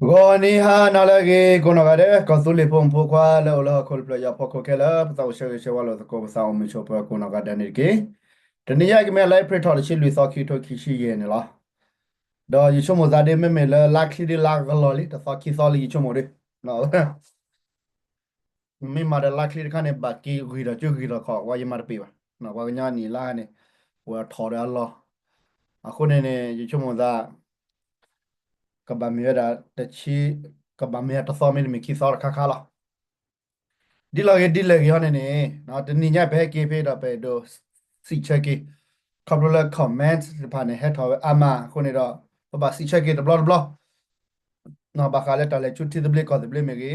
Goni ha nalagi gonogade kosuli pom pokwa le ola kolpla ya poko kela pata ushe she wala ko sa umi chopa gonogade nirki teniya ki me lai pre thor chi lui so ki to ki shi ye ne la do yi chomo zade me me la lakli di la loli ta so ki so li chomo de no mi ma de lakli ka ne ba ki ri da chu ri da kho wa yi ma de pe ba no wa nya ni la ne wa thor da lo a ko ne ne yi chomo za ka ba mi da ta chi ka ba mi ta so mi ki so ka ka la di lagi hane ne na tani nya be ke pe da pe do si check ke couple comments pa ne het ho ama ko ne do ba si check ke blah na ba kale ta le chutti de ble ko de ble me ge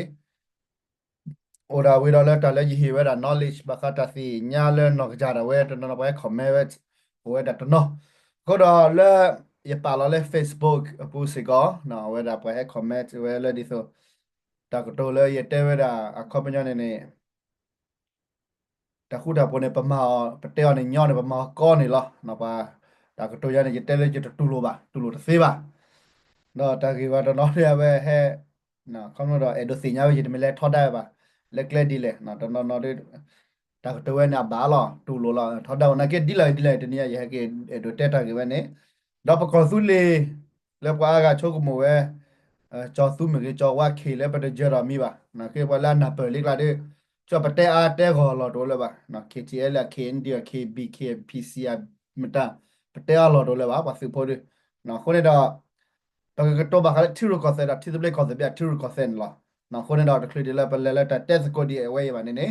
ora we da le ta le yi we da knowledge ba ka ta si nya le no ja da we to no ba comment we da to no ko da le ye pa la le facebook pu si go na we da pa comment we le di so ta ko to le ye te we da a comment ne แต่คู่ดาบเนี่ยประมาประเทศเนี่ยย้อนเนี่ยประมาก้อนนี่หรอนะป่ะแต่ก็ตัวอย่างเนี่ยจะเตะเลยจะตูโรบ่ะตูโรตะเสียบ่ะเนาะแต่กี่ว่าตอนนั้นเนี่ยเว้ยเฮ้เนาะเขาเนี่ยเอโดสิญญาเว้ยจะไม่เล่ทอดได้ป่ะเล็กเล็กดีเลยเนาะตอนนั้นเนี่ยแต่ก็ตัวเนี่ยบ้าหรอตูโรหรอทอดได้วันนั้นก็ดีเลยตัวเนี้ยยังก็เอโดเตะตากี่วันเนี่ยเราประกอบสุดเลยแล้วก็อากาศโชคกูมัวเว้ยจอสุดเหมือนกับจอว่าเคแล้วประเดี๋ยวเจอรามีป่ะนะคือว่าแล้วนับเปิดลีกละดิ cho bate a te go lo do le ba na KTL a KND a KBK PCA meta bate a lo do le ba pa su pho de na khone da to ke to ba kha thiru ko se da thiru le ko se bya thiru ko se la na khone da khle de la ba le ta test ko di away ba ne ne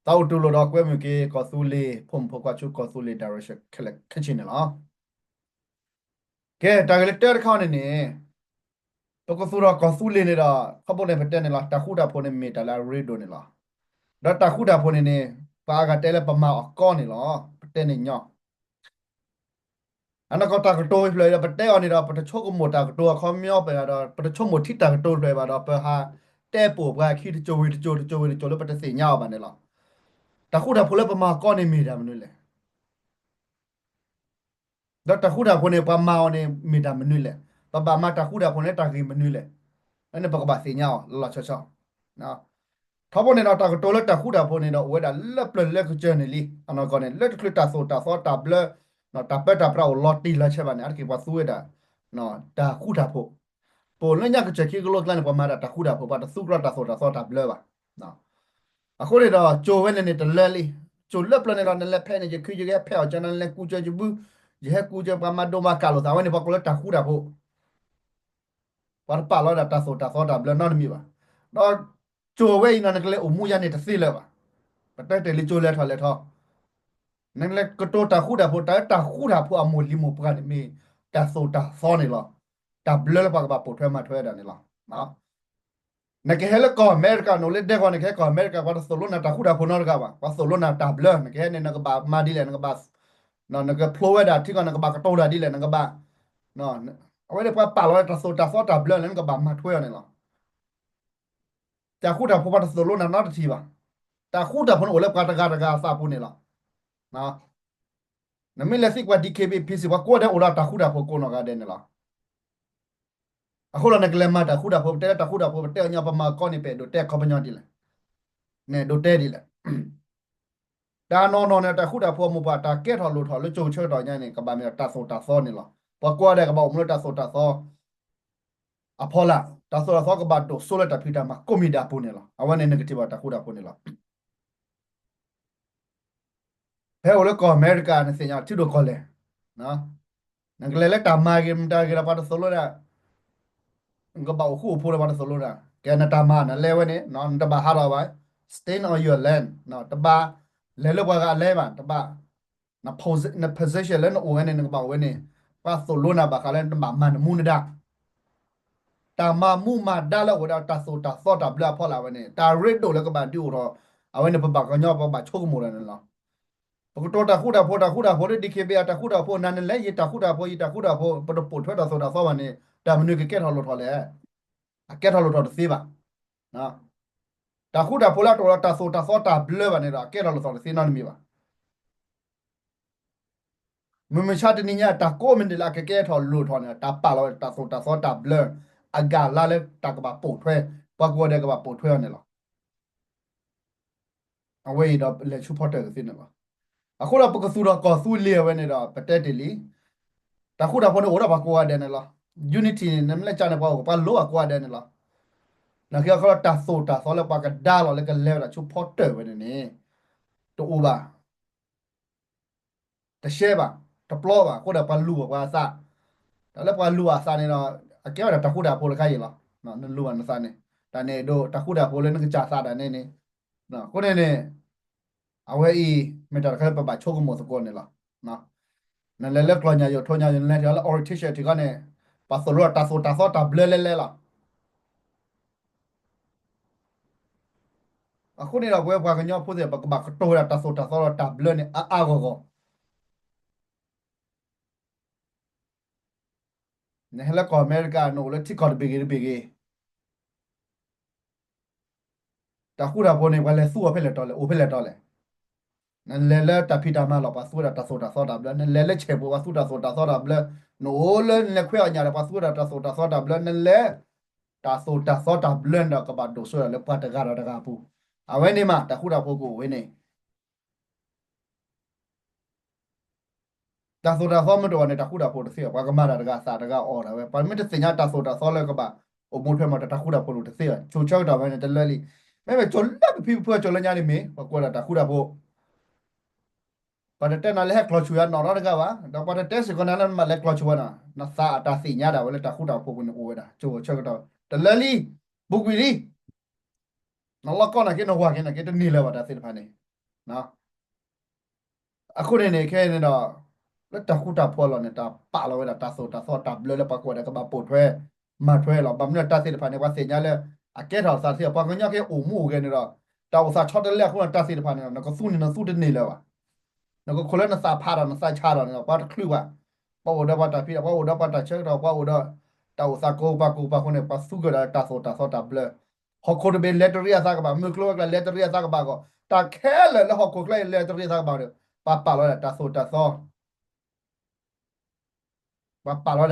tau tu lo do kwe mu ke ko su le phom pho kwa chu ko su le direction khle khin ne la ke ta ke le ter kha ne ne to ko su ro ko su le ne da kha bo ne bate ne la ta khu da pho ne me ta la re do ne la แล้วตาคู่ดาพนี่เนี่ยปากาเตลประมาก้อนนี่หรอประเทศนี่เนาะอันนั้นก็ตากระโตยเลยประเทศอันนี้เราประเทศโชคหมดตากระตัวเขาไม่เอาไปเราประเทศโชคหมดที่ตากระโตยเลยว่าเราไปหาแต่ปวดว่าคิดโจแล้วประเทศเสียเงาบ้านนี่หรอตาคู่ดาพเลยประมาก้อนนี่มีดามันนี่แหละแล้วตาคู่ดาพนี่ประมาเนี่ยมีดามันนี่แหละประมาตาคู่ดาพนี่ตากีมันนี่แหละอันนี้ปกติเสียเงาเราชอบๆนะ ถ้าพอเนี่ยเราตากตัวเล็กตาคู่ตาพอเนี่ยเราเวลาเล็บเล็กก็เจอเนี่ยลิอันนั้นก็เนี่ยเล็กคือตาโซตาเบลเนาะตาเป็ดตาเปล่าลอตตีละใช่ป่ะเนี่ยอันที่ว่าสู้ได้เนาะตาคู่ตาพอพอแล้วเนี่ยก็จะคิดก็ลดแล้วเนี่ยประมาณตาคู่ตาพอป่ะตาสู้ก็ตาเบลว่ะเนาะอะคนเนี่ยเราโจเว้นเนี่ยตะเล่ลิโจเล็บเนี่ยเราเนี่ยเล็บแพ้เนี่ยจะคือจะแค่แพ้เอาจากนั้นเล็กกูจะบุจะให้กูจะประมาณโดมาคาร์ลแต่วันนี้พอก็เลยตาคู่ตาพอวันป่าเราตาเบลนั่นมีป่ะเราโจเว้นนั่นก็เลยอุ้มยันเนี่ยตะซี่เลยว่ะ ปะเตเตลิโจเลทอเลทอนั่นแหละก็โตตาคู่ดาโพตาคู่ดาโพอมลิมุปกันมีตาโซตาซอนี่หรอตาเบลปากบาปถวยมาถวยดานี่หรอนะนักเฮลก็อเมริกาโนเลเดกอนนักเฮก็อเมริกาว่าโซโลนาตาคู่ดาโพนอร์กาว่าโซโลนาตาเบลนักเฮเนี่ยนักบามาดีเลยนักบาเนาะนักโพลเวดาที่ก็นักบากโตดาดีเลยนักบาเนาะเอาไว้เดี๋ยวป่าเราตาโซตาซอตาเบลนั่นก็บามาถวยนี่หรอจากคู่ดาโพว่าโซโลนานอตทีบ่ตาคู่ดาโพนโอเลกาตากาซาปูนี่หรอนะ na mi le sikwa DKB pisi wa ko de ora ta khuda pho ko no ga de ne la a kho la ne kle ma ta khuda pho te ta khuda pho te nya pa ma ko ni pe do te kho pa nya di le ne do te di le da no ne ta khuda pho mo pa ta ke tho lo tho lo chou chou do nya ne ka ba mi ta so ni la pa ko de ka ba mo ta so a pho la ta so ka ba to so la ta phita ma ko mi da pho ne la a wa ne negative ta khuda pho ne la he o le ko america ne se nya ti do ko le na na kle le ta ma ge mta ge la pa so lo da ก็บอกคู่พูดว่าสรุปนะแกนาตามานะเลวเนี่ยนอนตบะฮาราไว้ stay on your land นอนตบะเลวกว่ากันเลวตบะนะ position แล้วนะโอ้ยเนี่ยก็บอกว่าเนี่ยว่าสรุปนะบักอะไรตบะมันมูนดาตามามูมาได้แล้วว่าตาโซตาซอตาเบลพอละวันนี้ตาเรดโดแล้วก็บาดิวรอเอาไว้ในปะบักก็ย่อปะบักโชกมูแล้วนั่นละปกติตาคู่ดาโพได้ดีเคเบียตาคู่ดาโพนั่นแหละยีตาคู่ดาโพปะปุถุตาโซตาซอวันนี้แต่มันนึกแค่ทอลทอเลยแค่ทอลทอเสียบะนะ ta khu da pola to ta so ta ble ba ne da ke ra lo so se na mi ba me me cha de ni nya ta ko min de la ke tho lu tho ne ta pa lo ta so ta ble aga la le ta ka ba po thwe pa ko de ka ba po thwe ne lo awe do le supporter ka sin ne loအခုတော့ပကစုတော့ကောစုလျဝဲနေတော့ပတက်တယ်လီတခုတော့ဘုန်းတော်ဘာကိုရတယ်နော် unity နဲ့မလဲချနေပေါ့ဘာလို့ကွာတယ်နော်နာကြခေါ်တာဆိုတာဆောလပါကဒါလောလည်းကလဲတာ supporter ဝဲနေတူပါတရှဲပါတပလောပါကိုတော့ဘာလူပါစာဒါလည်းဘာလူอ่ะစာနေတော့အကဲတော့တခုတာပို့လခိုင်းရလားနော်လူကနစာနေဒါနဲ့တော့တခုတာပို့လည်းငကြစာတာနေနော်ကိုနေအဝဲဤမေတ္တာခက်ပပချိုးကမောစကောနေလားနော်နလဲကလညာရထောညာရလဲရ orientation ဒီကနေပါစလောတာဆိုတာဘလဲလဲလားအခုနေတော့ဘွဲဘွားကညောဖို့တဲ့ဘကဘကတိုရတာဆိုတာတာဘလဲနေအာကောနေဟဲကောအမေရိကနိုလက်တိကောဘေဂေတခုတာပေါ်နေဘလဲစုအဖက်လက်တော်လဲအိုဖက်လက်တော်လဲနလဲတဖိတာမလောပါဆိုတာဆိုတာဘလဲလဲချေဘောပါဆိုတာဘလဲနိုလဲခွဲအညာပါဆိုတာဘလဲလဲတာဘလဲတော့ကဘာဒိုဆိုလဲပတ်တကားတကားပူအဝဲနေမှာတခုတာဖို့ကိုဝင်းနေတာဆိုတာမတော်နဲ့တခုတာဖို့တစီဘာကမာတာတကားစာတကားအော်တာပဲပါမစ်စညာတာဆိုတာဆောလဲကဘာအမိုးထွဲမှာတခုတာဖို့လို့တစီချိုချောက်တာပဲနဲ့တလဲလီမဲချိုလက်ဖိဖွာချိုလညာနေမေဘကွာတာခုတာဖို့pada ten aleh klochuya nora daga ba da pada tes ko nan ma le klochuwa na sa ta si nya da wala ta khu da pho ko o da cho cho da de lali bugwiri na la ko na ke no wa ke na ke de ni le ba da se da ne na aku ne ke ne da la ta khu da pho lo ne ta pa lo da ta so ta ble le pa ko da ka ba po thwe ma thwe lo ba mne ta se da ne wa se nya le a ke tha sa se pa ko nya ke o mu ke ne da ta sa chot de le khu na ta se da ne na ko su ni na su de ni le ba那个可能那啥怕了，那啥差了，那把它kluwa，把我的把它皮了，把我的把它吃了，把我的到啥狗把可能把苏格的打不了，好可能被来这里啥个吧，没kluwa个来这里啥个吧个，打开了那好可能来这里啥个吧的，把了把了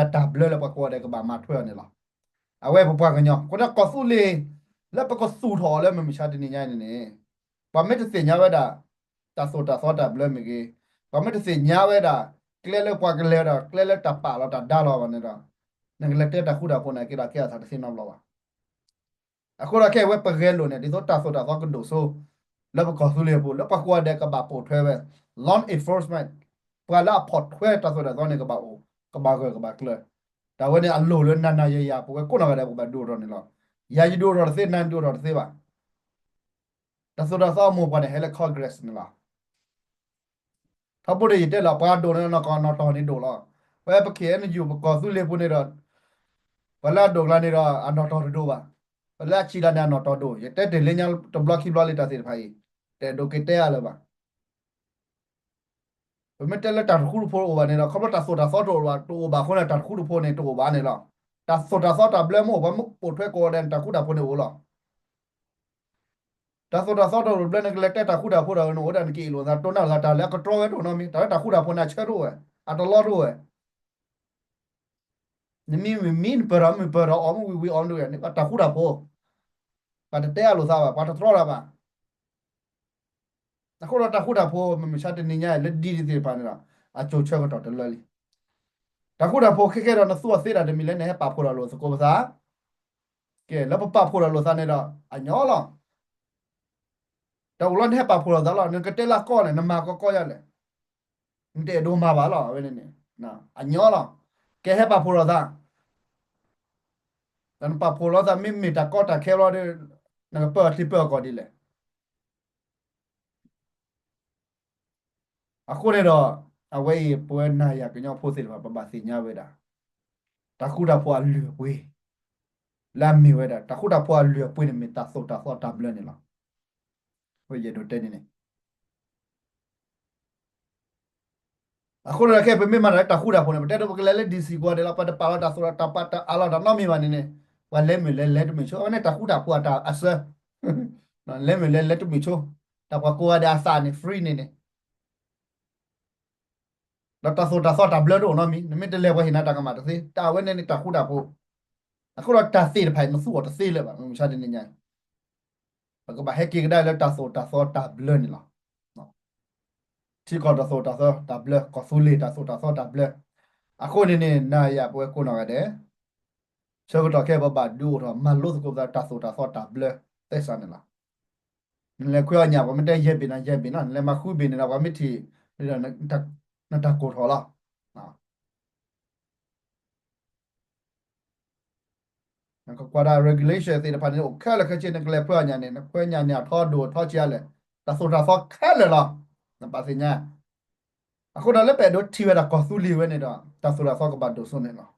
打不了了，把过来个把马推了，啊喂不个鸟，可能告诉你，那不个苏头了，没晓得你伢呢，把没得谁伢个的。ta bla me ge pa me se nya we da kle le kwa kle da kle le ta pa la ta da lo ba ne da ne le te ta khu da pho na ke da ke sa ta sin no lo ba a ko da ke we pa ge lo ne di so ta ko do so le pa ko su le po le pa kwa de ka ba po thwe we law enforcement pa la phot thwe ta so da so ne ka ba o ka ba kle da we ne a lo le na ya po ko na ga da ko ba do ro ne lo ya ji do ro se nan do ro se ba ta so da so mo pa ne hele congress ne la ถ้าพูดได้ยินได้เราปาโดนแล้วก็นอตอนนี้โดนแล้วเวลาเขียนอยู่ก่อสู้เรียบพูดในเราเวลาโดนแล้วในเราอันนอตอนดูว่าเวลาชีลาเนี่ยนอตอนดูยังแต่เดี๋ยวเลี้ยงตัวบล็อกคิดว่าเลยตัดสินไปแต่ดูกิเตะอะไรบ้างไม่แต่ละตัดคู่รูปโพโอวาเนี่ยเราเขาบอกตัดโซดาซอตัวว่าตัวบ้าคนละตัดคู่รูปโพในตัวบ้านเนี่ยเราตัดโซดาซอตัดเบลโม่ว่ามุกปวดท้องโกลเด้นตัดคู่ดาโพในโอหรอတာဆိုတာစောတော့ဘယ်နဲ့လက်တက်တာခုတာဖို့တော့နော်ဒါကီလိုသာတော့နာတာလည်းကတော်ရတော့နော်မီတာခုတာဖို့နာချဲတော့အတလောတော့နမီမင်းပရမပရအမဝီအွန်တော့နေတာခုတာဖို့ပါတဲ့လို့သာပါတော့တော်လာပါအခုတော့တာခုတာဖို့မရှာတဲ့နေညာလက်ဒီဒီပါနေတာအချိုချေကတော့တလလီတာခုတာဖို့ခက်ခဲတော့နစုအသေးတာတမီလည်းနဲ့ပါဖို့တော့လို့စကောပါစားကဲလပပဖို့တော့လို့စားနေတော့အညောလောแต่วันนี้ปะพูดแล้วเราเนี่ยก็เตล่าก้อนเลยน้ำมาก็ยันเลยนี่เดี๋ยวดูมาบ้าหรอเว้ยนี่นะอันยอหรอแกให้ปะพูดแล้วแต่ปะพูดแล้วไม่มีแต่ก็แต่แค่เราได้นั่นก็เปิดที่เปิดก็ดีเลยอะคุณเนี่ยเราเอาไว้ป่วยนายก็ยังพูดสิว่าประบาสิญญาเวดาตาคูดาพัวเหลือเว้ยลามีเวดาตาคูดาพัวเหลือป่วยเนี่ยมีตาโซตาโซตาเบลนี่ล่ะเว้ยดูเต้นนี่အခုလည်းခဲ့ပြမတာခုတာဖုန်းနဲ့တဲ့တော့ကလည်းဒီစီကွာတယ်လာပတ်ပါလာတာဆိုတာတပတ်အလာတော့နောက်မိပါနေနေဝါလဲမလဲလက်တမချိုအဲ့နဲ့တခုတာဖွာတာအစနော်လဲမလဲလက်တမချိုတကွာကိုရတဲ့အစာနေ free နေနေတော့တာဆိုတာဘလတော့နော်မီနမတလဲဝဟိနာတကမှာတစေတာဝဲနေတခုတာဖို့ အခုတော့တာစီဖိုင်မစုတော့တစီလေပါမရှာတဲ့နေညာဘကဘာဟက်ကီကဒါလက်တာဘလနေလားနော်တီကောတာဘလကောဆူလီတာဘလအခုနေနာရပွဲကိုနော်တဲ့ချက်တော့ခဲဘဒူတော့မလို့ကိုတာဘလတက်ဆန်နေလားလေခွေညာဘာမတဲ့ရက်ပြီနော်လေမခုဘင်းနေတာဘာမတီနေတာနတာကိုထော်လားနော်နကကွာဒါ regulation တဲ့ဖာနေခက်လက်ခက်ချင်းကလေးခွေညာနေခွေညာထော်ဒိုထော်ချရလေတာခက်လေလားနပါစညာအခုတော့လည်းပဲတော့တီဝဲတာကောဆူလီဝဲနေတော့တာကဘဒိုဆုနေနော်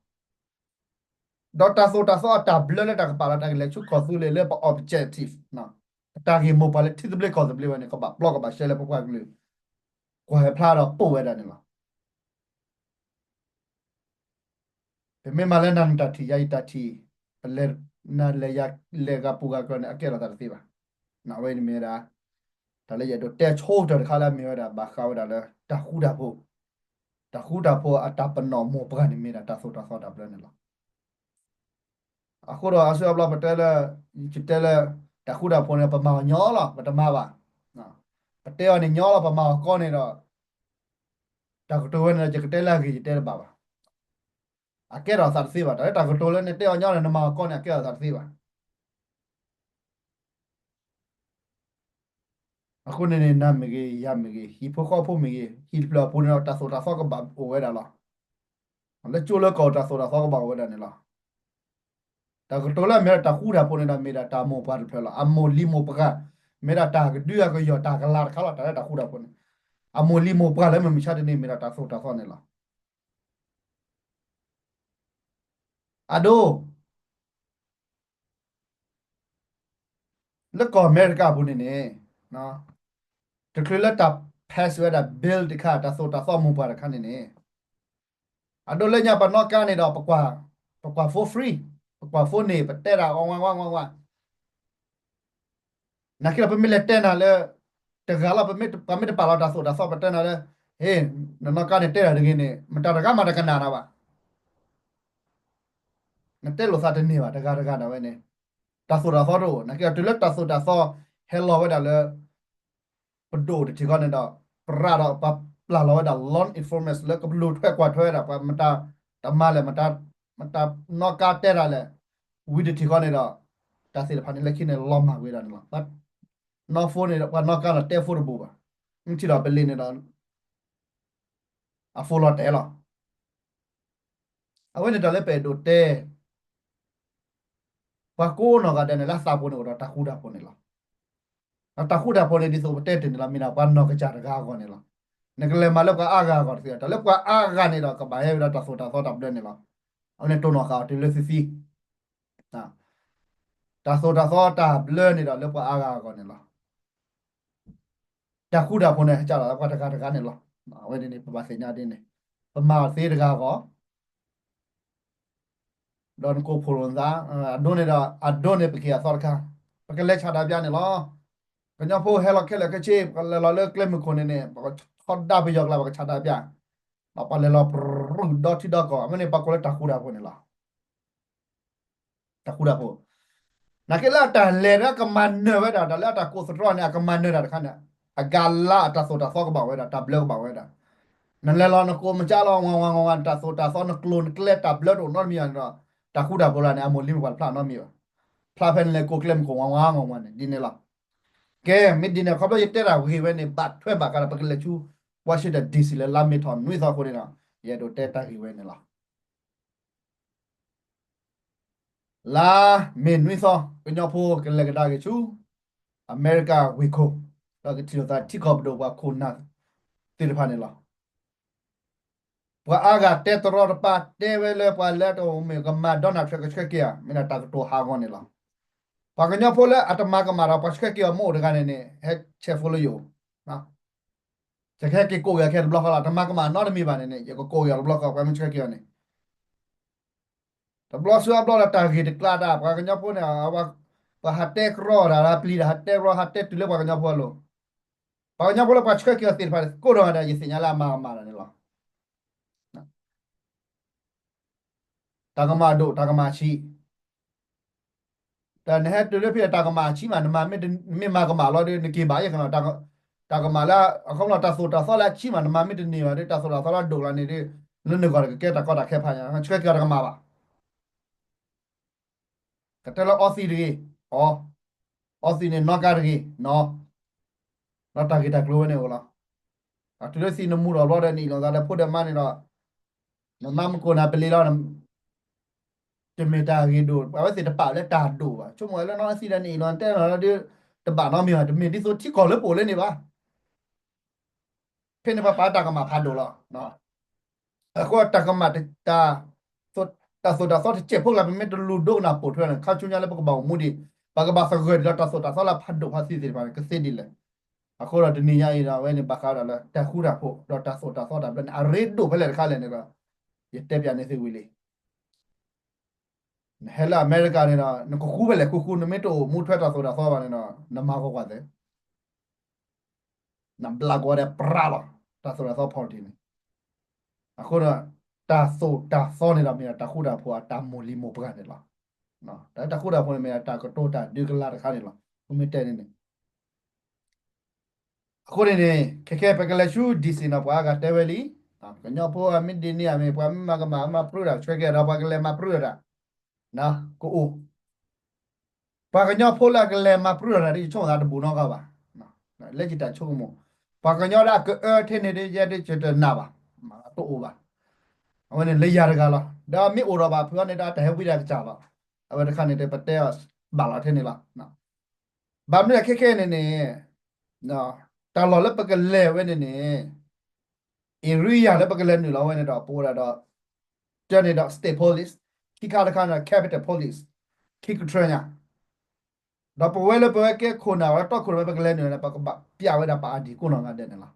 ဒေါ်တာဘလလက်တာကပါလာတာလေချုကောဆူလီလေပေါ် objective နော်တာဂီမိုပါလေတီဘလကောဆူလီဝဲနေကဘဘလော့ကဘရှဲလေပကွာကလေးကွာဖလာတော့ပို့ဝဲတာနေလားပေမဲ့မလည်းနမ်တတီရိုက်တတီလေနာလေယာလေကပူကကနေအကဲရတာသိပါနာဝဲနေမရာဒါလည်းရတော့တဲချိုးတယ်ခါလာမြေတာဘာခါဝဒါလဲတခုတာဖို့အတပနောမောပကနေမရာတာဘလနေလားအခုတော့အဆောဘလာပတဲလာချစ်တဲလာတခုတာဖို့နေပမာညောလားပတမပါနော်ပတဲအနေညောလားပမာကောနေတော့တကတိုးနေကြကတဲလာကြီးတဲပါပါအကဲတော့သာသိပါတဲ့တကတိုးလည်းတဲအောင်ညောင်းနေမှာကောနေအကဲတော့သာသိပါအခုနေနာမကြီးရမကြီးဟီဖိုကောဖို့မကြီးဟီပလာပုံတော့တာကဘာဝဲတာလားလက်ချိုးလက်ကောတာကဘာဝဲတာနေလားတကတိုးလည်းမြေတခုတာပုံနေတာမြေတာမောပါဖလားအမိုလီမောပကမြေတာကဒူရကယောတာကလာခလာတာခုတာပုံအမိုလီမောပကလည်းမချတဲ့နေမြေတာနေလားအဒိုလက်ကောအမေရိကဘူးနေနော်တကယ်လက်တာ password တာ build ခါတာမူပါရခါနေအဒိုလည်းညပနောကနေတော့ပကွာ for free ပကွာ for နေပတဲ့တာဝါနာကိပမီလက်တဲ့နာလေတကလာပမီတပါလာတာပတဲ့နာလေဟေးနကနေတဲ့ရငင်းနေမတရကမတကနာနာပါနတဲ့လို့စားတဲ့နေပါတကနာပဲနေတာတော့နကိတလက်တာhello ဝဲတာလေပဒိုတချကနေတော့ပရာတော့ပလာလောဒါ long information လေကဘလူထွဲကွာထွဲတာပမတာတမလည်းမတာနောကတဲ့ရလေဝီဒတီကနေတော့တာစီဖာနေလက်ခိနေလောမှာဝေးတာနော်ပတ်နော်ဖုန်းနေတော့နောကလာတဲ့ဖုန်းဘူပါအင်းချီတော့ပလင်းနေတော့အဖိုလောတဲလောအဝဲနေတော့လည်းပဲဒိုတဲဘာကိုနော်ကတဲ့လာစာပုံတော့တာခုတာပုံနေလားတာခုတာပုံနေဒီဆိုတဲ့တင်လာမီနာဘာနော်ကကြတာကောနေလားနကလေမလောက်ကအကာကောစီတာလောက်ကအာကနေတော့ကဘာရဲ့တာတာဘလနေလားအနဲ့တုံတော့ကောတယ်လစီတာတာဘလနေတော့လောက်ကအာကောနေလားတခုတာပုံနေကြတာကတကနေလားဝဲနေပပစညာတင်းနေပမာသေးတကာကောဒွန်ကိုဖိုရွန်သာအဒိုနေတော့အဒိုနေပကေအစောခါပကလက်ချတာပြနေလားကညဖိုဟဲလကဲလကချေကလလကလမခွန်နေပကထော်ဒါပယောကလာပကချတာပြပလလပရဒတ်တီဒကောအမနေပကလက်တခုတာပုံနေလားတခုတာပုံနာကလာတန်လေရကမန်နဝဲတာဒါလာတာကိုစထရနေကမန်နတာခဏအဂါလာတာဆိုတာဆောကပါဝဲတာတဘလပါဝဲတာနလဲလောနကိုမကြလောဝတာဆောနကလုန်ကလက်တဘလတော့နော်မီယန်တော့တခုတာပေါ်လာနေအမိုလီမပါဖလာနော်မီဖလာဖန်လေကိုကလမ်ကိုဝါနေဒီနေလားကဲမီဒီနေခဘရတဲ့ရာဝေဝဲနေဘတ်ထွဲပါကပကလက်ချူဝါရှိတဲ့ဒီစီလေလာမီထွန်နွေသောကိုနေနော်ရဲတော့တဲ့တာဟီဝဲနေလားလာမင်းနွေသောကညဖိုကလကဒါကချူအမေရိကဝီခိုတော့ကတီတာတီကော့ဘဒိုဝါခုနာတိရဖာနေလားပွာအာဂတဲ့တရောပါတဲ့ဝဲလေပွာလက်တော့မေကမာဒေါနာဖက်ကချက်ကီယာမင်းတာတော့ဟာကောနေလားပကညဖိုလေအတမကမာရာပချက်ကီယာမို့တကနေနေဟက်ချက်ဖိုလိုယိုနော်ချက်ခက်ကီကိုရခဲဘလော့ခလာတမကမာနော်တမီပါနေနေရကိုရဘလော့ကပမချက်ကီယာနေတဘလော့ဆွာဘလော့တာဂီတကလာတာပကညဖိုနေအဝပဟတက်ရောရာပလီဟတက်ရောဟတက်တူလေပကညဖိုလိုပကညဖိုလေပချက်ကီယာတင်ပါကိုရောတာရစညာလာမာနေလားတကမာဒိုတကမာချီ但那还对了，别大个马起嘛，那嘛没马个马了的，那给马也可能大个马了，后来打扫了起嘛，那嘛没得你嘛，的打扫了多了你的，那个给大开盘呀，去个个马吧，可得了奥斯的，哦，奥斯的那个的，那大给大个呢我了，啊，对了，是那木了的你了，咱铺的嘛呢了，那嘛么过那不离了，จะไม่ได้กินดูแปลว่าเสร็จปะแล้วตาดูอ่ะชั่วโมงแล้วน้องสิได้นี่นอนแต่เราเดี๋ยวตบะน้องมีอ่ะมีที่สุดที่ก่อนแล้วปู่เลยนี่วะเพ่นปะปะตากมาพันดูแล้วเนาะก็ตากมาตาสุดตาสุดที่เจ็บพวกเราเป็นไม่ต้องรู้ดูนะปู่เท่านั้นข้าชุนยาแล้วพวกบ่าวมูดีปากบ่าสักเกิดแล้วตาสุดละพันดูพันสี่สิบก็เสียดีเลยအခုတော့ဒီနေ့ရည်တော့ဝဲနေပါခါတော့လဲတက်ခူတာဖို့တော့တဆောတာဘယ်အရေဒိုပဲလေခါလဲနေတော့ရတက်ပြနေစီဝီလေး hela America နေတော့ကူပဲလေကူနမီတိုမူထွက်တာဆိုတာဆောပါနေတော့နမကောကွာတဲ့နဘလာကောရပရာလာတာဆိုတာဆောဖော်တင်အခုတော့တာဆောနေတာမြေတာခုတာဖွာတာမိုလီမိုပကနေလားနော်ဒါတာခုတာဖွာမြေတာကတိုတာဒီကလာတခါနေလားဘုမတဲနေနေအခုနေခဲပကလရှူဒီစင်နပွားကတဲဝဲလီကညောပေါ်အမီဒီနီအမေပွားမကမပရူတာချွဲကြတော့ပကလေမပရူတာနော်ကိုအိုပါကညောဖိုလာကလေမပရူတာဒီချုံတာတဘူနောကပါနော်လက်ကြည့်တာချုံမပါကညောလာကထင်းနေတဲ့ရတဲ့ချွတ်နာပါတော့အိုပါအဝနေလေရကလာဒါမိအိုတော့ပါဖွာနေတာတဲဝိရကကြပါအဝတခါနေတဲ့ပတဲဘာလာထင်းနေလားနော်ဘာမလဲခဲနေနေနော်တာလော်လက်ပကလေဝဲနေနေအင်ရီယာလက်ပကလေနေလောဝဲနေတော့ပိုးတာတော့ကျန်နေတော့ state police ခိခါတခါနာ capital police ခိကထရညာတော့ပွဲလေပွဲကဲခုနာတော့ခုပဲပကလေနေပကပြဝဲတာပါဒီခုနာကတဲ့နော်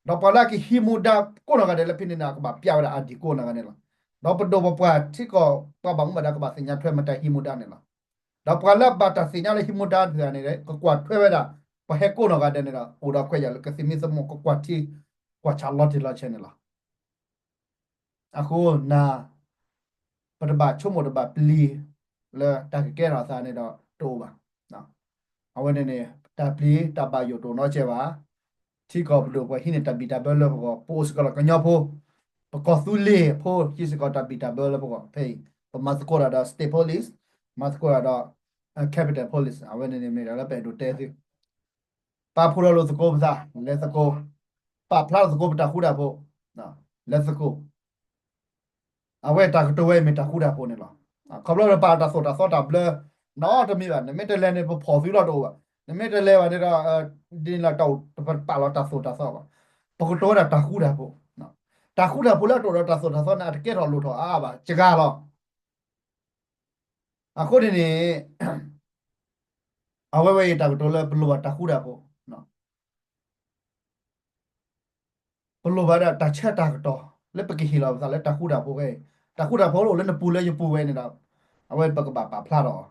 တော့ပလာကီဟီမူဒါခုနာကတဲ့လဖိနေတာကပြဝဲတာအဒီခုနာကနေလားတော့ပဒိုပပွားတိကောပဘမဒါကစညာထွဲမတဟီမူဒါနေလားတော့ပလာဘတာစညာလေဟီမူဒါနေတယ်ကွာထွဲဝဲတာပဟဲခုနာကတဲ့နေတာဟိုတော့ခွဲရလကစီမီစမောကွာတီကွာချာလော်တီလာချင်လားအခုနာပဒဘချုံမဒဘပလီလေတာကဲရာစာနေတော့တိုးပါနော်အဝနေနေတာပလီတပါယိုတိုနော်ချေပါที่ก็ดูว่าที่เนี่ยตัดบีดับเบิลแล้วก็โพสก็แล้วก็ย่อโพประกอบสุเล่โพที่สก็ตัดบีดับเบิลแล้วก็เฮ้ยประมาณสกอร์ดาสเตทโพลิสมาสกอร์ดาแคปิตอลโพลิสเอาไว้ในนี้แล้วไปดูเตสิปาพูดเราสกอร์ภาษาเลสกอร์ปาพลาสกอร์ตาคูดาโพนะเลสกอร์เอาไว้ตากตัวไว้ไม่ตาคูดาโพเนี่ยหรอเขาบอกว่าปาตาโซตาเบลน้อจะมีแบบไม่ได้เล่นในพอฟิลล์ตัวနမေတလဲပါတဲ့တော့ဒီလာတော့ပါလာတာဆိုတာဆောပါပကတော့တာခုတာပေါ့နော်တာခုတာဘလို့တော့တာဆိုတာဆောနာတကယ်တော့လို့တော့အားပါကြကားတော့အခုဒီနေ့အဝဲဝဲတာတော့လဲဘလို့တာခုတာပေါ့နော်ဘလို့ပါတာချက်တာတော့လက်ပကိဟီလာပါလက်တာခုတာပေါ့ပဲတာခုတာဘောလို့လည်းပူလဲရပူပဲနေတာအဝဲပကပါဖလာတော့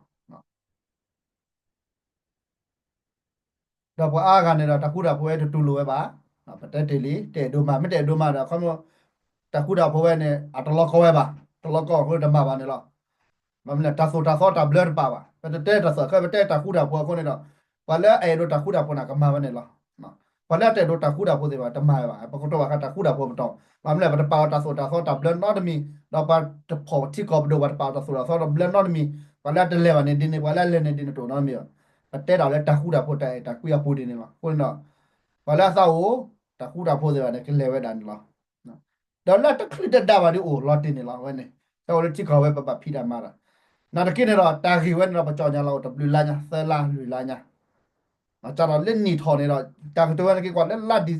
တော့ဘအားကနေတော့တခုတာပွဲတူလိုပဲပါပတက်တယ်လေတဲ့ဒိုမာမတဲ့ဒိုမာတော့ခေါမတခုတာပွဲနဲ့အတလောကောပဲပါတလောကောဟိုတမပါနေတော့မမနဲ့တဆောတာဘလတ်ပါပါပတက်တဆောကပတက်တခုတာပွဲခေါနေတော့ဘာလဲအဲတို့တခုတာပွဲနာကမပါနေလားနော်ဘာလဲတဲ့တို့တခုတာပွဲတွေပါတမပါပကတော့ကတခုတာပွဲမတော့ဘာမလဲပတပါတဆောတာဘလတ်နော်တမီတော့ပါဖို့တိကောဘဒိုပါတာဆောဘလတ်နော်တမီဘာလဲတလဲပါနေဒီနေဘာလဲလဲနေဒီနေတော့နော်မီတဲတော်လဲတခုတာဖို့တဲ့တကွေပိုးတင်နေမှာခုနော်ဘာလဲဆောက်တခုတာဖို့တယ်ကလဲဝဲတန်လားနော်ဒေါ်လာတခလစ်တာပါဒီအိုလော်တင်နေလားဝဲနေတော်လေတိခေါ်ဝဲပဖီတာမာတာနာတကိနေတော့တာခီဝဲတော့ပကြောညာလောက်တဘလူလာညာဆဲလာလူလာညာအကြတော့လက်နီထော်နေတော့တာကတော်ကေကွာလက်လာဒီ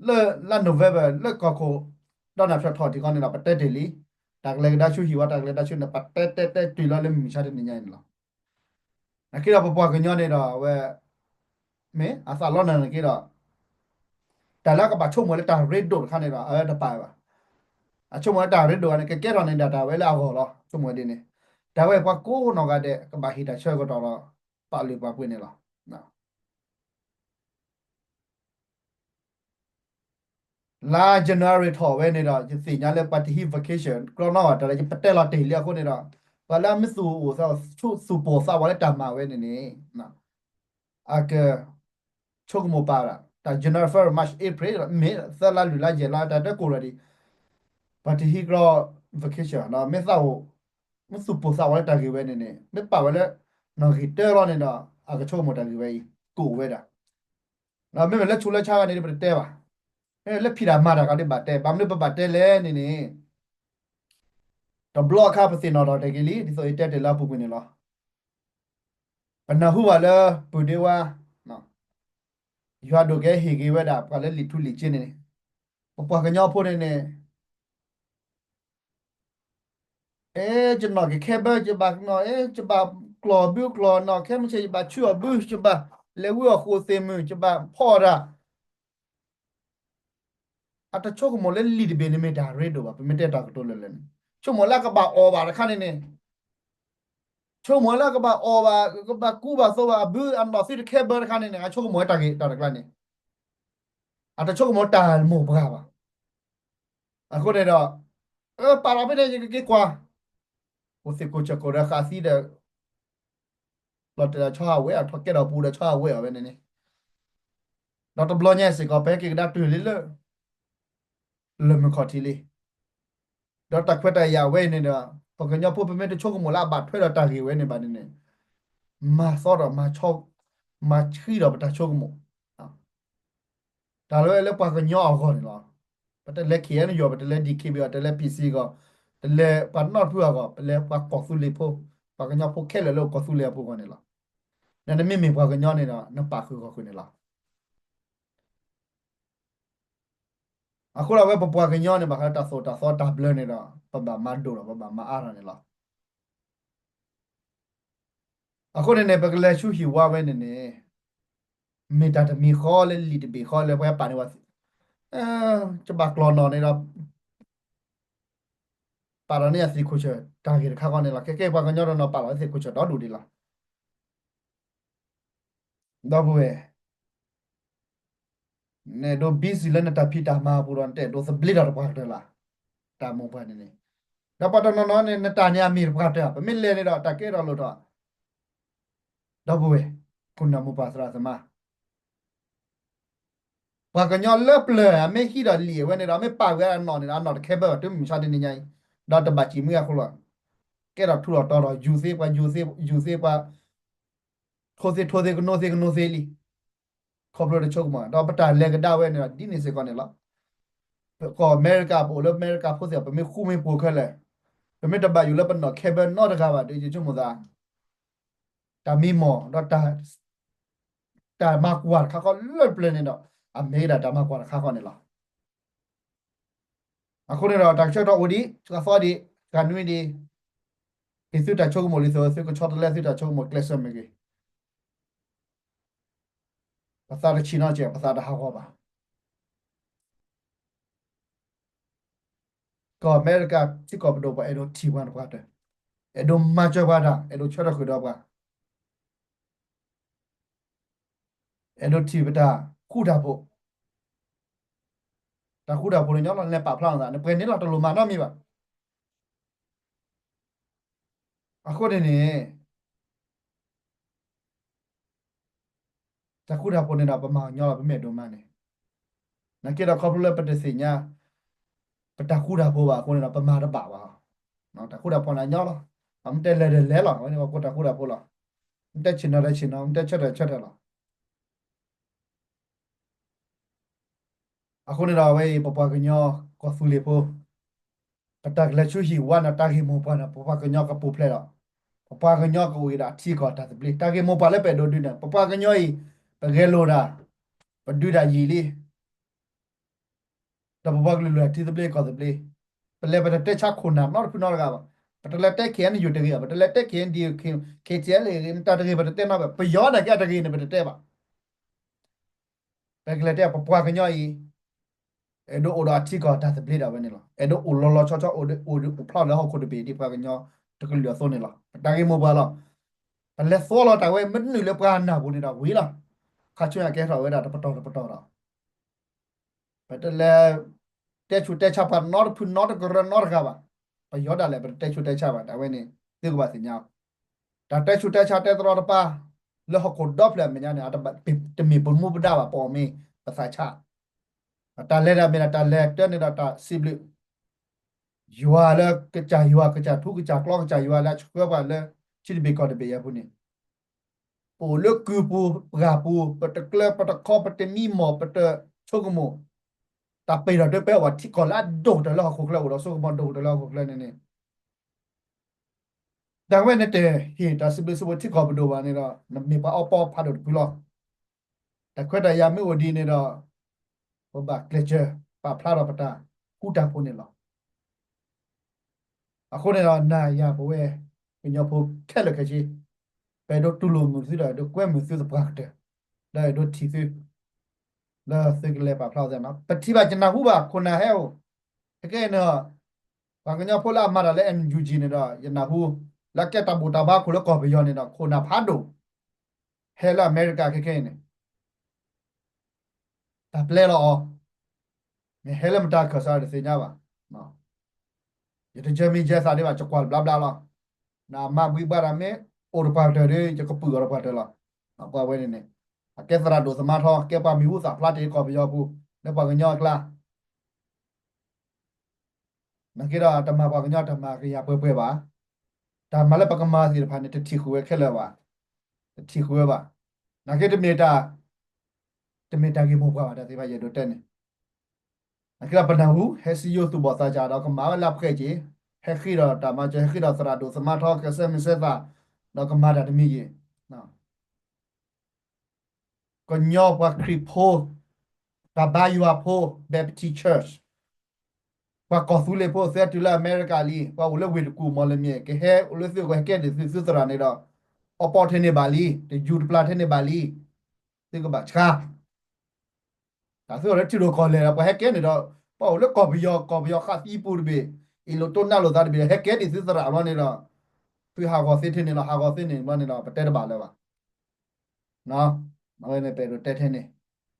လက်နိုဗယ်ဘာလက်ကောကိုတော့နာဖတ်ထော်ဒီကောနေတော့ပတက်တယ်လီတာကလေဒါရှူဟီဝါတာကလေဒါရှူနေပတက်တူလာလေမီရှာတဲ့နေညာနေလားအခုတော့ပပွားကညောနေတော့ဝဲမဲအစာလောနာကေတော့แต่ละก็ปะชุ่มเลยตาเรดโดดคันนี่ล่ะตะปายป่ะชุ่มตาเรดโดอันนี้แก่ๆนี่ดาไว้แล้วก็ล่ะชุ่มดินี่ดาไว้พอโกนอกะเดก็บาฮีตาช่วยก็ตอล่ะปาลีปาပွင့်นี่ล่ะนะลา January ถอไว้นี่ดอกสิญาเลย party vacation กรอนอตะเลยปะเตละเตเลียคนนี่ดอก wala misu o sa chu supo sa wala tama we ne na ake chok mo para ta January February March April May sa la lu la je la ta ko ready but he grow vacation na me sa o misu po sa wala ta ki we ne me pa wala no ki te ro ne na ake chok mo ta ki we ko we da na me le chu le cha ga ne de te ba le phi da ma da ka de ba te ba me ba te le neတော့ block ခါပစင်တော့တကယ်လီဒီဆိုတက်တယ်လာပုကွနေလားပနဟုဝါလာပူဒေဝါနော်ရွာဒိုကဲဟေကေဝဒါပလဲလီထူလီချင်းနေပပကညောဖို့နေအဲကျွန်တော်ကခဲဘကြဘနော်အဲကြဘကလော်ဘူကလော်နော်ခဲမချေဘချူဘူကြဘလေဝခိုသေမကြဘဖော်ရာအတချို့ကမလဲလီဒီဘေနေမတာရေဒိုပါပမတက်တာကတိုးလဲလဲချုံမလာကဘာအော်ပါရခါနေချုံမလာကဘာအော်ပါကဘာကူဘာဆိုဘာဘူးအန်တော့စီခဲဘရခါနေအချုံမွေတာကေတာကလာနေအတချို့ကမတာမို့ဘာပါအခုနေတော့ပါရာမနေကေကွာကိုစစ်ကိုချက်ကိုရခါစီတဲ့လော်တချာဝဲအထောက်ကြတော့ပူတဲ့ချာဝဲပဲနေနေတော့တဘလောညက်စကောပဲကေဒါတူလေle me khotili တော့တခွတ်တရဝဲနေတော့ပကညပုပမေတချို့ကမလာဘတ်ထွဲတော့တာကြီးဝဲနေပါနေမာစောတော့မာချောက်မာချီတော့တချို့ကမဒါလည်းလည်းပကညောအော်ခေါ်နေလားပတလက်ခေရနေရောပတလက်ဒီခေပြီးတော့တလက် PC ကတလက်ပတ်နော်ဖူကပလက်ပကောဆူလီဖို့ပကညောဖို့ခဲလေလို့ကောဆူလီဖို့ကနေလားနည်းနည်းမပကညောနေတော့နပါခုကခုနေလားအခုတော့ပပကညောနေပါခတာစောတာဘလနေတော့ပပမတ်ဒိုတော့ပပမအားရနေလားအခုနေပကလက်ရှူဟီဝါဝဲနေမေတာတမီခေါ်လေလီတဘီခေါ်လေဘယ်ပါနေဝါအဲจะบักลอนနေတော့ပါရနေစီခုချတာကြီးခါကောင်းနေလားကဲဘာကညတော့ပါလာစီခုချတော့ဒူဒီလားတော့ဘယ်နေတော့ဘီစီလနဲ့တဖိတာမှာပူရန်တဲ့တော့စပလစ်တော့ပါတယ်လားတာမပါနေတော့ပတ်တော့နော်နဲ့တာညာမီပါတဲ့ပမင်းလေနေတော့တကဲတော့လို့တော့ဘယ်ခုနမပါစရာစမဘာကညလက်ပလဲအမေဟီရလီဝဲနေတော့မေပါကွာနော်နေတော့ခဲဘတ်တူမချတဲ့နေညိုင်းတော့တပတ်ချီမရခုလားကဲတော့ထူတော့ယူစေးပါထိုးစေကနိုစေလီခေါပလိုတချုပ်မှာတော့ပတာလေကဒါဝဲနေတာဒီနေစေကောနေလားကောအမေရိကပိုလို့အမေရိကဖို့စေပမေခုမေပိုခက်လဲပမေတဘယူလပနော်ကေဘန်နော်တကားပါဒီချုံမသာတာမီမောတော့တာမကွာခါကောလွတ်ပလနေတော့အမေရာတာမကွာခါကောနေလားအခုနေတော့တက်ချက်တော့ဦးဒီကဖော်ဒီကနွေဒီဒီစုတာချုပ်မလို့ဆိုစကချောတလဲစုတာချုပ်မကလစ်ဆမ်မေကြီးภาษาจีนเจ้าภาษาฮาวาบาก็อเมริกาที่ก็ไปดูว่าเอโดทีวันกว่าเด้เอโดมาเจอกว่าดาเอโดชดคือดอกว่าเอโดทีบดาคู่ดาโบตาคู่ดาโบเนี่ยเราเนี่ยปะพลังซะเนี่ยเปนนี่เราตะลุมาเนาะมีบ่အခုနေနေตาคู่ดาโบเนี่ยปะมาညောပမဲ့ဒုမနဲ့နကေတော့ခေါပလပတစီညာပတခုဒါဘောပါကိုနေတော့ပမာတပါပါနော်တခုဒါပေါ်လာညောလားအမတဲလဲလားဘာနေကိုတခုဒါပေါ်လားတက်ချင်တော့တက်ချက်တယ်လားအခုနေတော့ဝေးပပကညောကောဆူလီပိုပတက်လက်ချူဟီဝါနာတာဂီမိုပါနာပပကညောကပူဖလဲတော့ပပကညောကိုဝေးတာထီကောတာပလီတာဂီမိုပါလဲပဲဒိုဒူနေပပကညောဤပကဲလိုတာပဒူဒါကြီးလီတပပကလူတီပလီကောပလီပလဲပတက်ချခုနာနော်ဖူနော်ကပါပတလက်တက်ခဲနေယူတကေပတလက်တက်ခဲဒီခေချဲလေတာတကေပတက်နော်ပယောတာကတကေနေပတက်ပါပကလက်တက်ပပကညောဤเอโดโอดาที่ก็ดัสเบลดาเวนี่ล่ะเอโดโอลอชอโอดโอดพลาดแล้วเขาคนเบดีปากญอตะกเหลือโซนี่ล่ะตาเกโมบาล่ะแต่เลโซล่ะตาเวมันนี่เลปกานาบุนี่ดาวีล่ะคาช่วยแกเราเวดาตะปตอล่ะไปแต่แลเตชุเตชาปานอร์พุนอร์กรนอร์กาบะไปยอดาแลไปเตชุเตชาบะตาเวนี่เต သိကပါစညာဒါတက်ချူတက်ချတဲ့တော်တပါလောဟကိုဒေါပလက်မညာနေအတတမီပမှုပဒါပါပေါ်မီပစာချတာလဲရမေတာလဲတဲ့နေတာစီဘလယူဝါလကကြယူဝါကကြထုကကြကလောကကြယူဝါလာချွေးပါလဲချစ်ဘေကောတဘေရဖုန်ပိုလကူပူပရာပူပတကလပတခောပတမီမောပတချုကမောတာပေရတဲ့ပဲဝတိကောလာဒိုတလောခုကလောဆိုကမဒိုတလောခုကလနေဒါဝဲနေတဲ့ဟီတာစဘစဝတိကောဘဒိုဘာနေတော့မေပါအော်ပေါ်ဖာဒိုကူလောတခွတ်တရမေဝဒီနေတော့ဟိုဘာကလက်ချာပါဖလာတော့ပတာကူတာဖုန်နေလောအခုနေတော့နာရဘဝဲညဖို့ခက်လက်ခကြီးပဲတော့တူလုံးမျိုးစီတော့ကွဲမျိုးစီတော့ပတ်တယ်ဒါတော့တီစီလာစိကလေးပါဖလာတယ်နော်ပတိပါကျနာဟုပါခုနာဟဲ့တကယ်နော်ဘာကညဖိုလာမာလည်းအန်ယူဂျီနေတော့ယနာဟုလက်ကတဘူတာဘာခုလကောဘယောနေတော့ခုနာဖာဒိုဟဲလာအမေရိကခဲနေဒါပလဲတော့မဟဲလမတာခါစားတဲ့စညာပါနော်ယတဂျမီဂျက်စားတယ်ပါချကွာဘလာဘလာလာနာမဘီဘာရမေအော်ပါတရေချကပူရပါတလာအပွားဝဲနေအကဲစရာဒိုစမာထောကဲပါမီဟုစာဖလာတေကောဘယောဘူးနေပါကညောကလာနကိရာတမပါကညောတမကရပွဲပါဒါမလည်းပကမာစီဖာနေတတိခွေခက်လဲပါတတိခွေပါနကိတမီတာတမီတာကေမောပါဒါဒီပါရဒိုတဲ့နေနကိရာပနဟုဟက်စီယိုသူဘောစာကြတော့ကမာလပ်ခဲကြီးဟက်ခိရာတမချဟက်ခိရာစရာဒိုစမာထောကဆမစသာတော့ကမာဒါတမီကြီးနော်ကညောပါခရိဖိုကဘာယူအဖိုဘက်ပတီချာချ်ว่าก็สุเลโพเซตุลาอเมริกาลีว่าอุลเวกูมอลเมียกเฮอุลซิโกเฮเกดิซิสราเนดออปอร์เทเนบาลีเดยูดปลาเทเนบาลีซิก็บะชาตาซิโอเรติโรคอเลปะเฮเกเนดอปออุลกอบยอคาซีปูเบอีโลโตนาโลซาเบเฮเกดิซิสราลอเนดอฟิฮากอซิเทเนลฮากอซิเนมอเนดอปะเตดบาเลบาเนาะมอเนเปโรเตเทเน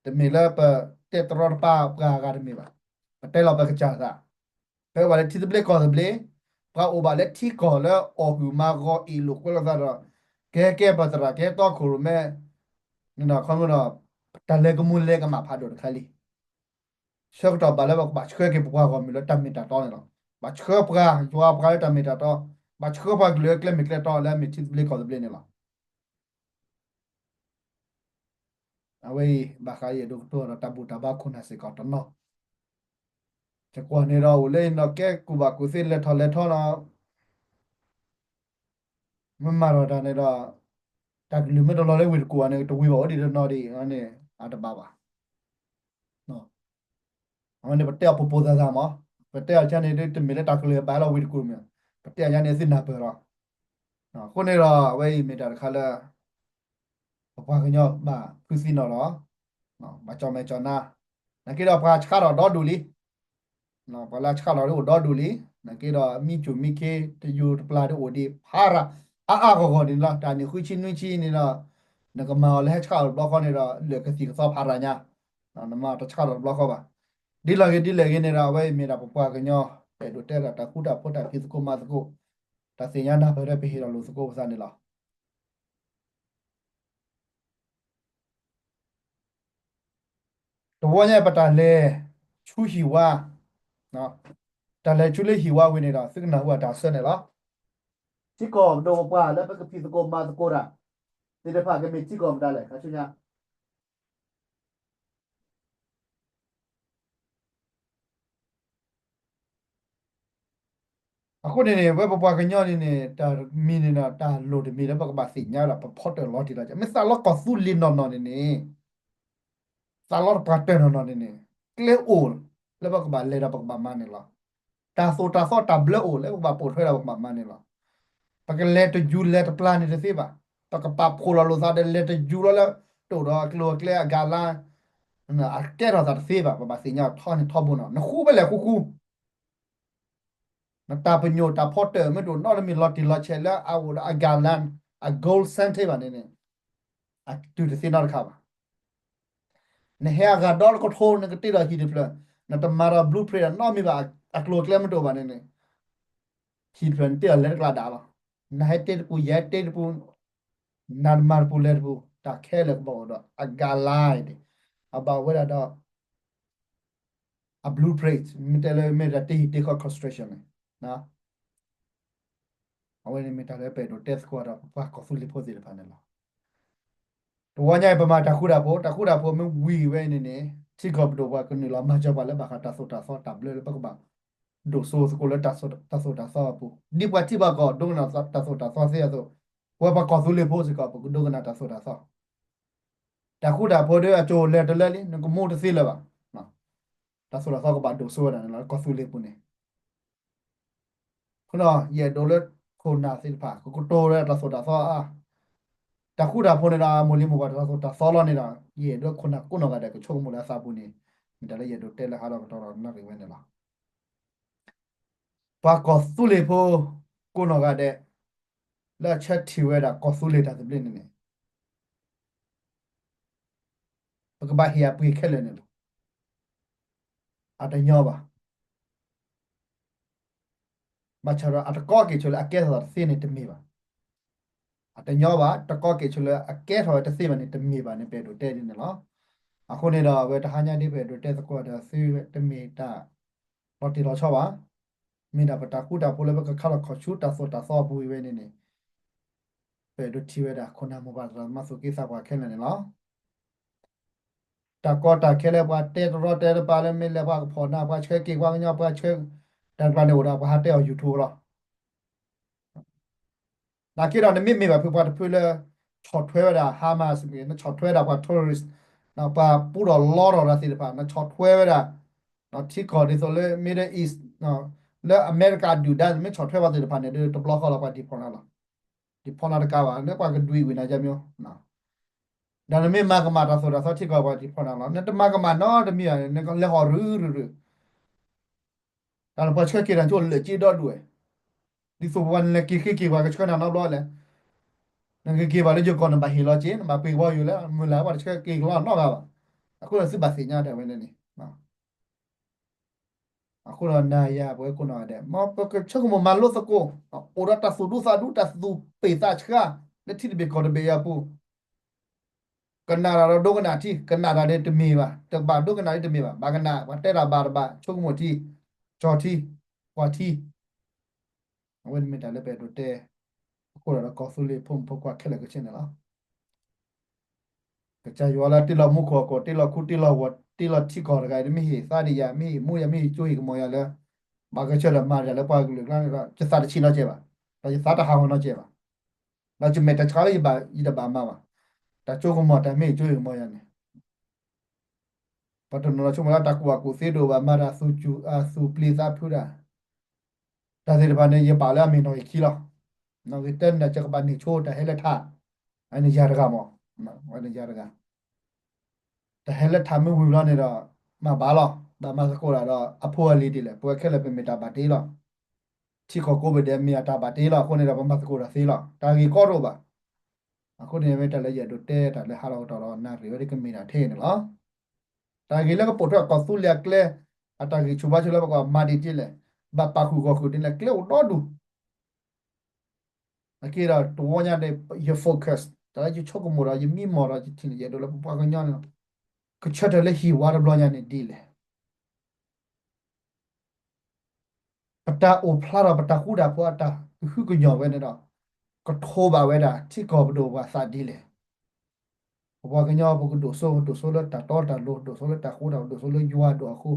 เตเมลปะเตตรอปากากาเมบาปะเตลอปะกะจาซาပဲဝါလက်တီဘလက်ကောဘလေပအိုဘာလက်တီကောလအော်ဟူမာဂိုအီလိုကလဒါကဲပတရာကဲတော့ခုရမဲနော်ခမနော်တလဲကမူလဲကမှာဖာဒိုခါလီရှောက်တော့ဘာလဲဘတ်ချခဲကပွားကောမီလတမီတာတော့နော်ဘတ်ချခဲပရာဂျွာပရာတမီတာတော့ဘတ်ချခဲပါဂလေကလမီကလတော့လဲမီတီဘလက်ကောဘလေနေလားအဝေးဘာခါရဒိုတိုရတဘူတဘာခုနာစေကောတနော်จะกว่าในเราเล่นเราแก้กูบักกูเส้นเล็ดทอเรามันมาเราได้ในเราแต่ลืมไม่ต้องเราเล่นวิดกูอันนี้ตัววิบอกว่าดีนอดีอันนี้อาจจะบ้าเนาะอันนี้ประเทศปุ๊บปุ๊บจะทำมั้งประเทศอาจารย์นี่ได้มีได้ตักเลยไปเราวิดกูมั้ยประเทศอาจารย์นี่สินับไปเราเนาะคนในเราไว้มีแต่ขั้นละพอกันเนาะบ้าคือสินเนาะเนาะมาจอมไม่จอหน้านักกีฬาพาชาเราดอดูลิနော်ဘာလာချခလာတော့ဒေါ်ဒူလီနကေတော့မိချူမိကေတယူပလာတော့ဒီဖာရာအာကောဒီလာတာနေခွချင်းနွချင်းနေတော့နကမောလဲချခဘလော့ခေါနေတော့လေကစီကစောဖာရာညာနော်နမတချခတော့ဘလော့ခေါပါဒီလေနေတော့ဝဲမြေတာပပွားကညောတဲ့တို့တဲ့တာခုတာဖွတ်တာဖိစကိုမစကိုတစင်ညာနာဘရပေဟီရလို့စကိုစနေလားတော့ညပတာလေချူဟီဝါနော်တလဲချူလေဟီဝါဝင်နေတာစကနာဟူတာဆက်နေလားချီကောတော့ပါလဲပကဖိစကိုမစကိုရာဒီတဖာကမေချီကောမတာလဲခါချူညာအခုနေဝဲပပွားကညောနေနေတာမီနေတာတာလို့တမီလည်းပကပါစီညာလာပဖော့တယ်လော်တီလာကြမစလော့ကဆူလင်းနော်နေစလော့ပတ်တယ်နော်နေကလေအိုလည်းပကပါလေတာပကပါမနေလားta so ta blo o le ba po thwe la ba ma ne la pa ke let ju let plan ni se ba pa ka pa phola lo sa de let ju lo la to do klo kle ga la na a ke ra sa se ba se nya tho ni tho bu no na khu ba le khu na ta pa nyo ta photter me do no mi lot ti lot che la a wo a ga lan a gold cent ba ne a tu de se na ka ba ne he ga dol ko tho ne ke ti ra hi de plan na ta mara blueprint no mi ba a klo kle me do ba ne hi plan ti a le ka da la na hete pu yete pu narmar pu ler pu ta khele bo do agalide about whether the a blueprint mitele me rate hite ko frustration na awen mitale pe do test ko da pa ko fuli po de panela to wanya pa ma ta khura po me wi we ne ti ko do wa ko ni la ma ja ba le ba ka ta so ta ble le ba ko ba do so ko le ta so pu di pa ti ba ko do na ta so se ya so wa ba ko fuli po se ko do na ta so ta khu da pho de a cho le de le li ko mo de se le ba na ta so ko ba do so da na ko fuli pu ne ko no ye do le ko na se pa ko to le ta so a ta khu da pho ne da mo li mo ba ta so lo ne da ye do ko na ko no ga de ko chung mo la sa pu ne mi da le ye do te le ha lo to na ke we ne la pa ko su le pho ko no ga de la chat thi we da ko su le da de ne ba ka ba hi ya pu ke le ne a ta nyo ba ma cha ra a ta ko ke chu le a ke sa se ne te mi ba a ta nyo ba ta ko ke chu le a ke sa te se ba ne te mi ba ne pe do te ne lo အခုနေတော့ဝေတဟာညာဒီပဲတို့တက်စကွာတာစီတမီတာလော်တီလော်ချောပါမိတာပတာကူတာပိုလည်းဘကခါလခချူတာဆိုတာစောဘူးဝဲနေနေပဲတို့တီဝဲတာခုနမဘာသာမဆုကိစ္စကွာခဲနေနော်တာကောတာခဲလဲပွားတဲတော့တဲပါလဲမိလဲပွားဖော်နာပွားချဲကေကွာညပွားချဲတန်ပန်နေတော့ပွားတဲအောင် YouTube တော့ 那给到那没吧，把它配了炒出来的，哈嘛是不？那炒出来的话，tourist，那把不到老了那些的吧，那炒出来的，那提高的说了，Middle East，那 America ดูได้ไม่炒出来的的吧，那都不老好了吧，地方那了，地方那的干哇，那把个对为那家没有，那，但是没嘛个嘛，他说的，他提高吧地方那了，那他嘛个嘛，那的没有，那个来好日，但是把车给人做了几道路，你说完了给话个车那老了。nang ke ba le jo kon ba hi lo chin ba pe wa yu la mu la ba che ke lo no ga ba aku la si ba si nya de we ne ni na aku la na ya bo ko na de ma pa ke chu mo ma lo sa ko ora ta su ta su pe ta chka le ti be ko de be ya pu kana ra do kana ti kana ra de te me ba te ba do kana de me ba kana ba te ra ba chu mo ti cho ti kwa ti wen me ta le be do te aku la ko su le pum po kwa ke le ke chen la กระจายอยู่แล้วที่เรามุขกอที่เราคุที่เราวัดที่เราที่ก่อนกันไม่เห็นซาดียาไม่มูยาไม่จุยก็มอยแล้วบางก็เชื่อละมาแล้วปล่อยกันเลยนั่นก็จะซาดชินเราเจ็บอ่ะเราจะซาดหางเราเจ็บอ่ะเราจะไม่แต่ช้าเลยบ่าอีดบามาว่ะแต่จุกก็มอแต่ไม่จุยก็มอยเนี่ยพอตอนเราช่วงเวลาตะกัวกูเสียดูว่ามาราสูจูสูปลีซาพูดอ่ะแต่ที่บ้านเนี่ยยังป่าแล้วมีน้อยขี้หรอกน้องก็เต้นแต่จะกับบ้านนี่โชว์แต่ให้ละท่าอันนี้ยากกันมั้งอันนี้ยากกัน แต่เฮลทำไม่วิวแล้วเนี่ยมาบ้าหรอแต่มาสักคนละอภัวลีดีเลยพวกแค่เลยเป็นเมตาบาตีหรอที่เขาโกไปเดมีอาตาบาตีหรอคนเนี่ยเรามาสักคนละสิหรอแต่กี่ก็รู้ป่ะคนเนี่ยไม่แต่ละอย่างดูเต้แต่ละฮาเราตลอดนะหรือว่าที่ก็มีหน้าที่เนี่ยหรอแต่กี่แล้วก็ปวดหัวก็สู้เลี้ยกเลยอาตากี่ชุบชุบแล้วก็มาดีจีเลยบัปปาคูก็คูดินเลยเกลียวรอดูกี่เราตัวเนี่ยได้ยโฟกัสแต่ละยิ่งชกมัวเรายิ่งมีมัวเรายิ่งทิ้งเนี่ยดูแล้วพวกกันย้อนก็ชัดเลยหิวว่าเราเนี่ยดีเลย ปตาโอพลาราปตาคูดาพวตาคือกุญยอเวเนดาก็โทบาเวดาที่กอบดูว่าซาดีเลยพอกุญยอพวกดูโซแล้วตาตอตาโลดูโซแล้วตาคูดาดูโซแล้วยัวดูคู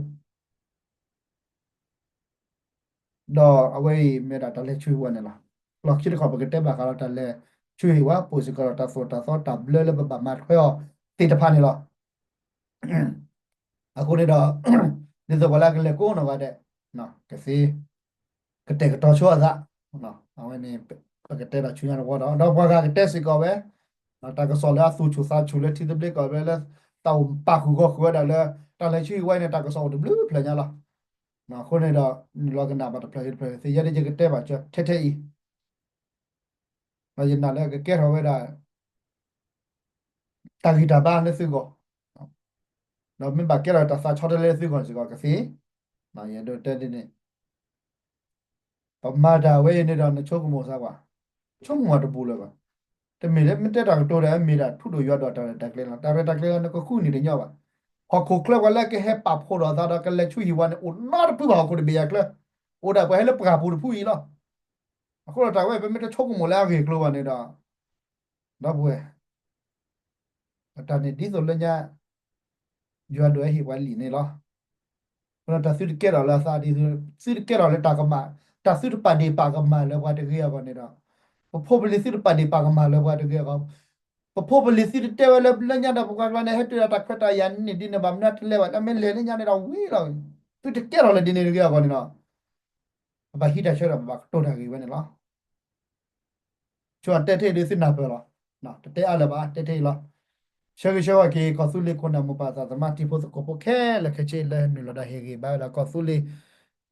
ดอเอาไว้เมดาตาเลช่วยวันนี่ล่ะหลอกคิดขอบกเตบากาลตาเลช่วยว่าปุสิกรตาโซตาเบลเลบะมาค่อยติดพันนี่ล่ะအခုနေတော့ဒီစဘလာကလေကိုနော်ဗတဲ့နော်ကစီ cái tệ cái trò xua ra nó ông này cái tệ là chủ nhà nó đó đó qua cái tệ gì có bé nó ta có sổ là su chủ sa chủ lên thì được có bé là tàu ba khu có khu đó là ta lấy chui quay này ta có sổ được blue play nhà là nó khôn này đó lo cái nào bắt play thì giờ đi cái tệ bảo chưa thế thế ý mà giờ nào là cái kết hợp với là ta ghi ta ba nó sư có nó mình bảo kết là ta sa cho lên sư còn sư có cái gì mà giờ đồ tệ đi này mà đã về này đó nó chốt một sao quả ချုံမတ်ဘူးလေပါတမီလေမတက်တာတော်တယ်မီတာထုတို့ရွတ်တော့တယ်တက်လေလားတက်လေကခုနေတယ်ညပါဟောခုကလကလည်းကဟပဖို့တော့ဒါကလည်းချူဟီဝန်အိုနာပူပါကိုဘေရကလအိုဒါပဲလေပကပူဖူးီလားအခုတော့တာဝဲပဲမတက်ချုံမလာကေကလောပါနေတာတော့ဘွယ်အတန်ဒီဆိုလည်းညာရွတ်တော့ဟီဝါလီနေလားဘယ်တော့စစ်ကဲတော့လာစားဒီစစ်ကဲတော့လေတာကမတာစစ်ပန်ဒီပါကမလည်းဘာတကယ်ရပါနေတာဖို့ပလစ်စစ်ပန်ဒီပါကမလည်းဘာတကယ်ကဖို့ပလစ်စစ်တဲဝဲလည်းလညာတော့ဘကလည်းဟက်တတာခက်တာယန်နေဒီနေဘာမနတ်လဲပါအမေလေညာနေတော့ဝီတော့စစ်ကဲတော့လေဒီနေကြရပါနေတာဘာဟိတချေတော့ဘာတော့တာကြီးပဲနော်ချွတ်တက်တဲ့စစ်နာပဲလားနော်တဲအလည်းပါတက်တဲ့လားရှေရှေဝကေကောဆုလေခုနမပါသာသမတိဖို့ကိုပိုခဲလက်ခချေလဲနူလဒါဟေဂေဘာလာကောဆုလေ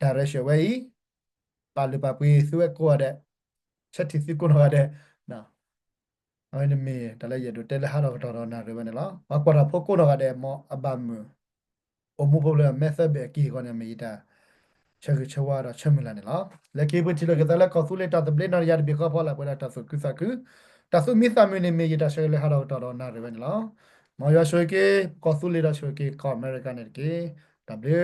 ဒါရရှဝေးပါလပပွေဆွဲကိုရတဲ့ချက်တီစီကိုရတဲ့နော်အဲ့ဒီမေတလည်းရတော့တဲလဟာတော့တော်နာရပဲနော်မကွာဖို့ကိုရတဲ့မောအဘမအမှုဖို့လဲမက်ဆက်ပဲကီကောနေမီတာချက်ချဝါတော့ချက်မလာနေလားလက်ကေပချီလကတလည်းကောဆုလေတာတပလနာရတဲ့ဘေကဖောလာပေါ်လာတဆုကုစကုတဆုမီသမီနေမီတာရှဲလေဟာတော့တော်နာရပဲနော်မော်ရရွှေကေကောဆုလေတာရွှေကေကောအမေရိကန်နဲ့ကေ W